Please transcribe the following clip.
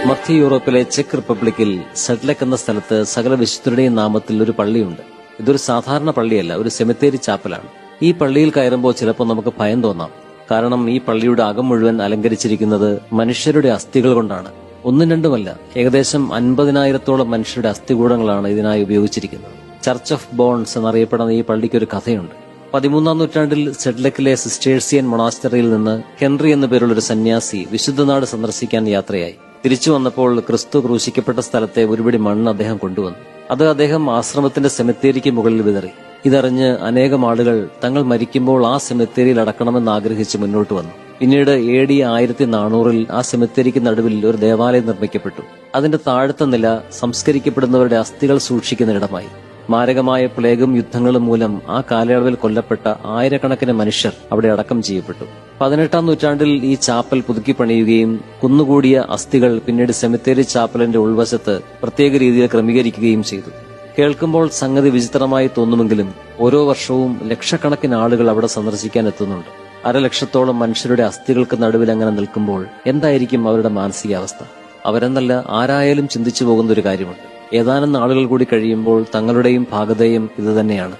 മധ്യ യൂറോപ്പിലെ ചെക്ക് റിപ്പബ്ലിക്കിൽ സെഡ്ലക് എന്ന സ്ഥലത്ത് സകല വിശുദ്ധരുടെയും നാമത്തിൽ ഒരു പള്ളിയുണ്ട്. ഇതൊരു സാധാരണ പള്ളിയല്ല, ഒരു സെമിത്തേരി ചാപ്പലാണ്. ഈ പള്ളിയിൽ കയറുമ്പോൾ ചിലപ്പോൾ നമുക്ക് ഭയം തോന്നാം. കാരണം ഈ പള്ളിയുടെ അകം മുഴുവൻ അലങ്കരിച്ചിരിക്കുന്നത് മനുഷ്യരുടെ അസ്ഥികൾ കൊണ്ടാണ്. ഒന്നും രണ്ടുമല്ല, ഏകദേശം 50,000-ഓളം മനുഷ്യരുടെ അസ്ഥികൂടങ്ങളാണ് ഇതിനായി ഉപയോഗിച്ചിരിക്കുന്നത്. ചർച്ച് ഓഫ് ബോൺസ് എന്നറിയപ്പെടുന്ന ഈ പള്ളിക്കൊരു കഥയുണ്ട്. 13-ാം നൂറ്റാണ്ടിൽ സെഡ്ലക്കിലെ സിസ്റ്റേഴ്സിയൻ മൊണാസ്റ്ററിയിൽ നിന്ന് ഹെൻറി എന്നു പേരുള്ളൊരു സന്യാസി വിശുദ്ധനാട് സന്ദർശിക്കാൻ യാത്രയായി. തിരിച്ചു വന്നപ്പോൾ ക്രിസ്തു ക്രൂശിക്കപ്പെട്ട സ്ഥലത്തെ ഒരുപിടി മണ്ണ് അദ്ദേഹം കൊണ്ടുവന്നു. അത് അദ്ദേഹം ആശ്രമത്തിന്റെ സെമിത്തേരിക്ക് മുകളിൽ വിതറി. ഇതറിഞ്ഞ് അനേകം ആളുകൾ തങ്ങൾ മരിക്കുമ്പോൾ ആ സെമിത്തേരിയിൽ അടക്കണമെന്ന് ആഗ്രഹിച്ച് മുന്നോട്ട് വന്നു. പിന്നീട് AD 1400-ൽ ആ സെമിത്തേരിക്ക് നടുവിൽ ഒരു ദേവാലയം നിർമ്മിക്കപ്പെട്ടു. അതിന്റെ താഴത്തെ നില സംസ്കരിക്കപ്പെടുന്നവരുടെ അസ്ഥികൾ സൂക്ഷിക്കുന്ന ഇടമായി. മാരകമായ പ്ലേഗും യുദ്ധങ്ങളും മൂലം ആ കാലയളവിൽ കൊല്ലപ്പെട്ട ആയിരക്കണക്കിന് മനുഷ്യർ അവിടെ അടക്കം ചെയ്യപ്പെട്ടു. 18-ാം നൂറ്റാണ്ടിൽ ഈ ചാപ്പൽ പുതുക്കി പണിയുകയും കുന്നുകൂടിയ അസ്ഥികൾ പിന്നീട് സെമിത്തേരി ചാപ്പലിന്റെ ഉൾവശത്ത് പ്രത്യേക രീതിയിൽ ക്രമീകരിക്കുകയും ചെയ്തു. കേൾക്കുമ്പോൾ സംഗതി വിചിത്രമായി തോന്നുമെങ്കിലും ഓരോ വർഷവും ലക്ഷക്കണക്കിന് ആളുകൾ അവിടെ സന്ദർശിക്കാൻ എത്തുന്നുണ്ട്. 1,00,000-ഓളം മനുഷ്യരുടെ അസ്ഥികൾക്ക് നടുവിൽ അങ്ങനെ നിൽക്കുമ്പോൾ എന്തായിരിക്കും അവരുടെ മാനസികാവസ്ഥ? അവരെന്നല്ല ആരായാലും ചിന്തിച്ചു പോകുന്ന ഒരു കാര്യമുണ്ട്. ഏതാനും നാളുകൾ കൂടി കഴിയുമ്പോൾ തങ്ങളുടെയും ഭാഗതയും ഇതുതന്നെയാണ്.